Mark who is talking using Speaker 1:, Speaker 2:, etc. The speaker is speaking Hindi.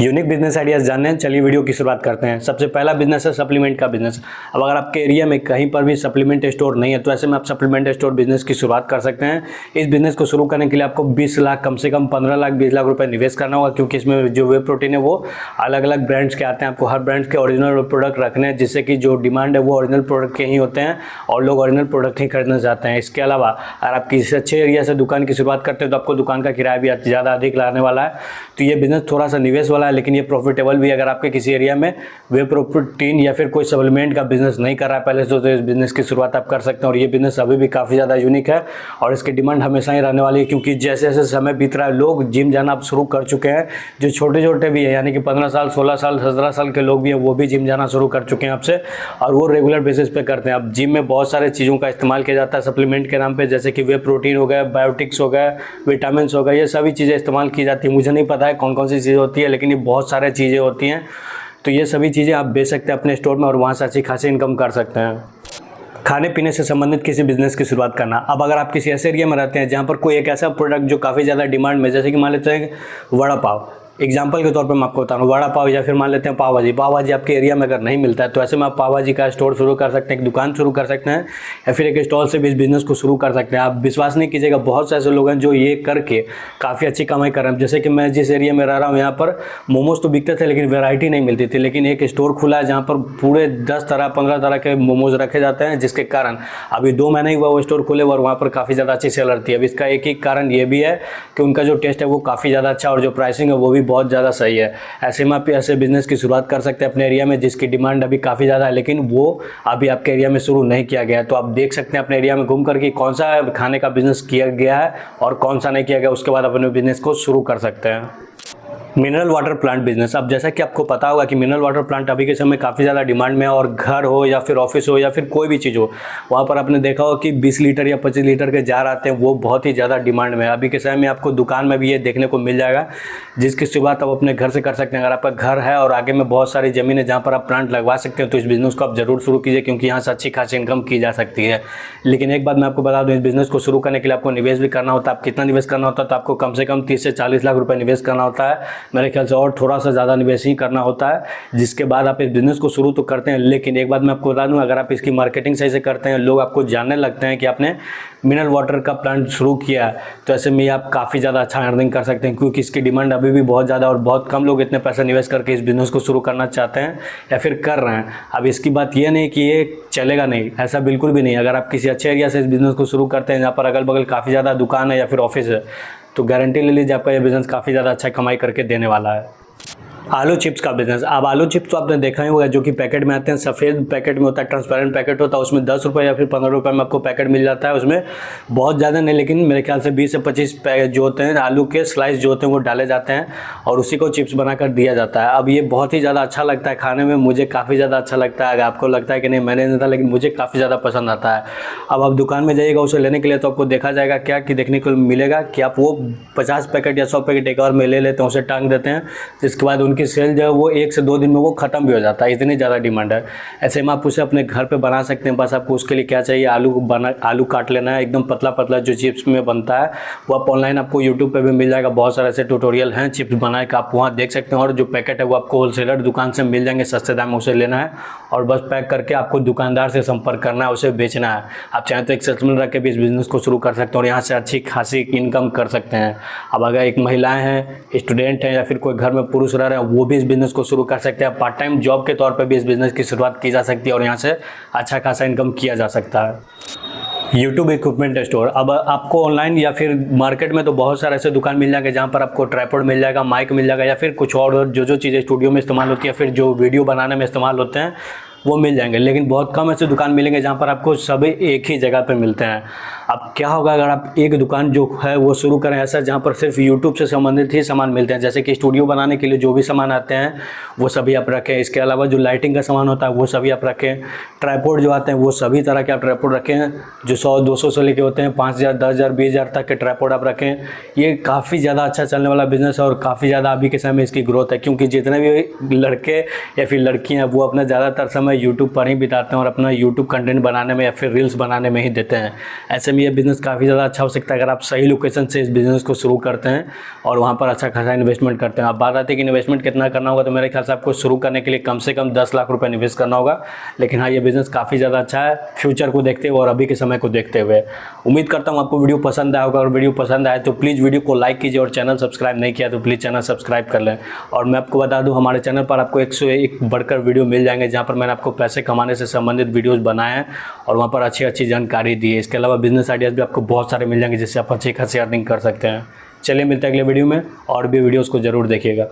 Speaker 1: यूनिक बिजनेस आइडियाज़ जानने हैं, चलिए वीडियो की शुरुआत करते हैं। सबसे पहला बिजनेस है सप्लीमेंट का बिजनेस। अब अगर आपके एरिया में कहीं पर भी सप्लीमेंट स्टोर नहीं है तो ऐसे में आप सप्लीमेंट स्टोर बिजनेस की शुरुआत कर सकते हैं। इस बिजनेस को शुरू करने के लिए आपको 20 लाख कम से कम 15 लाख 20 लाख रुपए निवेश करना होगा, क्योंकि इसमें जो वे प्रोटीन है वो अलग अलग ब्रांड्स के आते हैं। आपको हर ब्रांड्स के ओरिजिनल प्रोडक्ट रखने हैं, जिससे कि जो डिमांड है वो ओरिजिनल प्रोडक्ट के ही होते हैं और लोग ओरिजिनल प्रोडक्ट ही खरीदना चाहते हैं। इसके अलावा अगर आप किसी अच्छे एरिया से दुकान की शुरुआत करते हैं तो आपको दुकान का किराया भी ज़्यादा अधिक लागने वाला है। तो ये बिजनेस थोड़ा सा निवेश वाला है, लेकिन ये प्रॉफिटेबल भी। अगर आपके किसी एरिया में वे प्रोटीन या फिर कोई सप्लीमेंट का बिजनेस नहीं कर रहा है पहले से, तो इस बिजनेस की शुरुआत आप कर सकते हैं। और ये बिजनेस अभी भी काफ़ी ज़्यादा यूनिक है और इसकी डिमांड हमेशा ही रहने वाली है, क्योंकि जैसे जैसे समय बीत रहा है लोग जिम जाना अब शुरू कर चुके हैं। जो छोटे छोटे भी हैं, यानी कि 15 साल 16 साल 17 साल के लोग भी हैं, वो भी जिम जाना शुरू कर चुके हैं आपसे, और वो रेगुलर बेसिस पे करते हैं। अब जिम में बहुत सारे चीज़ों का इस्तेमाल किया जाता है सप्लीमेंट के नाम पे, जैसे कि वे प्रोटीन हो गए, बायोटिक्स हो गए, विटामिन हो गए, ये सभी चीज़ें इस्तेमाल की जाती है। मुझे नहीं पता है कौन कौन सी चीज़ें होती है, लेकिन ये बहुत सारे चीज़ें होती हैं। तो ये सभी चीज़ें आप बेच सकते हैं अपने स्टोर में और वहाँ से अच्छी खासी इनकम कर सकते हैं। खाने पीने से संबंधित किसी बिजनेस की शुरुआत करना। अब अगर आप किसी ऐसे एरिया में रहते हैं जहाँ पर कोई एक ऐसा प्रोडक्ट जो काफ़ी ज़्यादा डिमांड में, जैसे कि मान लेते हैं वड़ा पाव, एग्जाम्पल के तौर पे मैं आपको बता रहा हूँ, वड़ा पाव, या फिर मान लेते हैं पाव भाजी। पाव भाजी आपके एरिया में अगर नहीं मिलता है तो ऐसे में आप पाव भाजी का स्टोर शुरू कर सकते हैं, एक दुकान शुरू कर सकते हैं, या फिर एक स्टॉल से भी इस बिज़नेस को शुरू कर सकते हैं। आप विश्वास नहीं कीजिएगा, बहुत से ऐसे लोग हैं जो ये करके काफ़ी अच्छी कमाई कर रहे हैं। जैसे कि मैं जिस एरिया में रह रहा हूँ यहाँ पर मोमोज़ तो बिकते थे, लेकिन वेराइटी नहीं मिलती थी। लेकिन एक स्टोर खुला है जहाँ पर पूरे 10 तरह 15 तरह के मोमोज़ रखे जाते हैं, जिसके कारण अभी 2 महीने ही हुआ वो स्टोर खुले और वहाँ पर काफ़ी ज़्यादा अच्छी सेल रहती है। अब इसका एक ही कारण ये भी है कि उनका जो टेस्ट है वो काफ़ी ज़्यादा अच्छा और जो प्राइसिंग है वो भी बहुत ज़्यादा सही है। ऐसे में आप ऐसे बिजनेस की शुरुआत कर सकते हैं अपने एरिया में, जिसकी डिमांड अभी काफ़ी ज़्यादा है, लेकिन वो अभी आपके एरिया में शुरू नहीं किया गया है। तो आप देख सकते हैं अपने एरिया में घूम करके कौन सा खाने का बिजनेस किया गया है और कौन सा नहीं किया गया, उसके बाद अपने बिजनेस को शुरू कर सकते हैं। Mineral water plant business. अब जैसा कि आपको पता होगा कि मिनरल वाटर प्लांट अभी के समय काफ़ी ज़्यादा डिमांड में है, और घर हो या फिर ऑफिस हो या फिर कोई भी चीज़ हो, वहाँ पर आपने देखा हो कि 20 लीटर या 25 लीटर के जार आते हैं, वो बहुत ही ज़्यादा डिमांड में है। अभी के समय में आपको दुकान में भी ये देखने को मिल जाएगा, जिसकी शुरुआत आप अपने घर से कर सकते हैं। अगर आपका घर है और आगे में बहुत सारी ज़मीन है जहाँ पर आप प्लांट लगवा सकते हैं तो इस बिज़नेस को आप ज़रूर शुरू कीजिए, क्योंकि यहाँ से अच्छी खासी इनकम की जा सकती है। लेकिन एक बात मैं आपको बता दूँ, इस बिज़नेस को शुरू करने के लिए आपको निवेश भी करना होता है। आप कितना निवेश करना होता है? तो आपको कम से कम 30 से 40 लाख रुपये निवेश करना होता है मेरे ख्याल से, और थोड़ा सा ज़्यादा निवेश ही करना होता है, जिसके बाद आप इस बिज़नेस को शुरू तो करते हैं। लेकिन एक बात मैं आपको बता दूं, अगर आप इसकी मार्केटिंग सही से करते हैं, लोग आपको जानने लगते हैं कि आपने मिनरल वाटर का प्लांट शुरू किया है, तो ऐसे में आप काफ़ी ज़्यादा अच्छा अर्निंग कर सकते हैं, क्योंकि इसकी डिमांड अभी भी बहुत ज़्यादा और बहुत कम लोग इतने पैसे निवेश करके इस बिज़नेस को शुरू करना चाहते हैं या फिर कर रहे हैं। अब इसकी बात यह नहीं कि ये चलेगा नहीं, ऐसा बिल्कुल भी नहीं। अगर आप किसी अच्छे एरिया से इस बिज़नेस को शुरू करते हैं जहाँ पर अगल बगल काफ़ी ज़्यादा दुकान है या फिर ऑफिस है, तो गारंटी ले लीजिए आपका ये बिज़नेस काफ़ी ज़्यादा अच्छा कमाई करके देने वाला है। आलू चिप्स का बिजनेस। अब आलू चिप्स तो आपने देखा ही होगा, जो कि पैकेट में आते हैं, सफ़ेद पैकेट में होता है, ट्रांसपेरेंट पैकेट होता है, उसमें 10 रुपये या फिर 15 रुपये में आपको पैकेट मिल जाता है। उसमें बहुत ज़्यादा नहीं, लेकिन मेरे ख्याल से 20 से 25 जो होते हैं आलू के स्लाइस जो होते हैं वो डाले जाते हैं और उसी को चिप्स बनाकर दिया जाता है। अब ये बहुत ही ज़्यादा अच्छा लगता है खाने में, मुझे काफ़ी ज़्यादा अच्छा लगता है। अगर आपको लगता है कि नहीं, मैंने नहीं था, लेकिन मुझे काफ़ी ज़्यादा पसंद आता है। अब आप दुकान में जाइएगा उसे लेने के लिए तो आपको देखा जाएगा क्या कि देखने को मिलेगा कि आप वो 50 पैकेट या 100 पैकेट एक और में ले लेते हैं, उसे टांग देते हैं, जिसके बाद उनकी सेल जो है वो 1 से 2 दिन में वो ख़त्म भी हो जाता है, इतनी ज़्यादा डिमांड है। ऐसे में आप उसे अपने घर पे बना सकते हैं। बस आपको उसके लिए क्या चाहिए, आलू काट लेना है, एकदम पतला पतला जो चिप्स में बनता है वो आप ऑनलाइन आपको यूट्यूब पे भी मिल जाएगा। बहुत सारे ऐसे ट्यूटोरियल हैं चिप्स बनाए का, आप वहाँ देख सकते हैं। और जो पैकेट है वो आपको होलसेलर दुकान से मिल जाएंगे, सस्ते दाम में उसे लेना है और बस पैक करके आपको दुकानदार से संपर्क करना है, उसे बेचना है। आप चाहें तो एक सेल्समैन रख के भी इस बिज़नेस को शुरू कर सकते हैं और यहाँ से अच्छी खासी इनकम कर सकते हैं। अब अगर एक महिलाएँ हैं, स्टूडेंट हैं या फिर कोई घर में पुरुष रह रहे हैं, वो भी इस बिज़नेस को शुरू कर सकते हैं। पार्ट टाइम जॉब के तौर पे भी इस बिज़नेस की शुरुआत की जा सकती है और यहाँ से अच्छा खासा इनकम किया जा सकता है। YouTube equipment store. अब आपको ऑनलाइन या फिर मार्केट में तो बहुत सारे ऐसे दुकान मिल जाएंगे जहाँ पर आपको ट्राइपॉड मिल जाएगा, माइक मिल जाएगा, या फिर कुछ और जो चीज़ें स्टूडियो में इस्तेमाल होती है, फिर जो वीडियो बनाने में इस्तेमाल होते हैं वो मिल जाएंगे। लेकिन बहुत कम ऐसे दुकान मिलेंगे जहाँ पर आपको सभी एक ही जगह पे मिलते हैं। अब क्या होगा अगर आप एक दुकान जो है वो शुरू करें ऐसा, जहाँ पर सिर्फ यूट्यूब से संबंधित ही सामान मिलते हैं, जैसे कि स्टूडियो बनाने के लिए जो भी सामान आते हैं वो सभी आप रखें। इसके अलावा जो लाइटिंग का सामान होता है वो सभी आप रखें। ट्राइपॉड जो आते हैं वो सभी तरह के आप ट्राइपॉड रखें, जो 100-200 से लेके होते हैं 5000, 10,000, 20,000 तक के ट्राइपॉड आप रखें। ये काफ़ी ज़्यादा अच्छा चलने वाला बिजनेस है और काफ़ी ज़्यादा अभी के समय में इसकी ग्रोथ है, क्योंकि जितने भी लड़के या फिर लड़कियाँ वो अपना ज़्यादातर समय यूट्यूब पर ही बिताते हैं और अपना यूट्यूब कंटेंट बनाने में या फिर रील्स बनाने में ही देते हैं। ऐसे में में ये बिज़नेस काफ़ी ज़्यादा अच्छा हो सकता है अगर आप सही लोकेशन से इस बिज़नेस को शुरू करते हैं और वहाँ पर अच्छा खासा इन्वेस्टमेंट करते हैं। अब बात आती है कि इन्वेस्टमेंट कितना करना होगा, तो मेरे ख्याल से आपको शुरू करने के लिए कम से कम 10 लाख रुपये इन्वेस्ट करना होगा। लेकिन हाँ, ये बिज़नेस काफ़ी ज़्यादा अच्छा है फ्यूचर को देखते हुए और अभी के समय को देखते हुए। उम्मीद करता हूँ आपको वीडियो पसंद आया होगा, और वीडियो पसंद आए तो प्लीज़ वीडियो को लाइक कीजिए, और चैनल सब्सक्राइब नहीं किया तो प्लीज़ चैनल सब्सक्राइब कर लें। और मैं आपको बता दूं, हमारे चैनल पर आपको 101 बढ़कर वीडियो मिल जाएंगे जहां पर मैंने आपको पैसे कमाने से संबंधित वीडियोस बनाए हैं और वहां पर अच्छी अच्छी जानकारी दी है। इसके अलावा बिजनेस आइडियाज़ भी आपको बहुत सारे मिल जाएंगे जिससे आप अच्छी खासी अर्निंग कर सकते हैं। चलिए मिलते हैं अगले वीडियो में, और भी वीडियोज़ को ज़रूर देखिएगा।